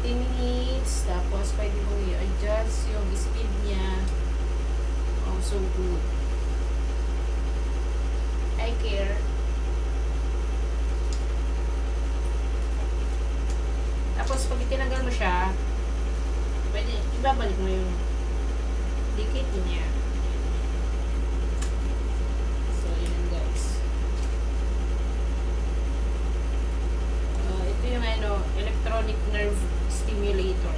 15 minutes. Tapos, pwede mong i-adjust yung speed niya. Oh, so good. I care. Tapos, pag tinanggal mo siya, pwede, ibabalik mo yung dikit niya. So, yun guys. Ito yung electronic nerve stimulator.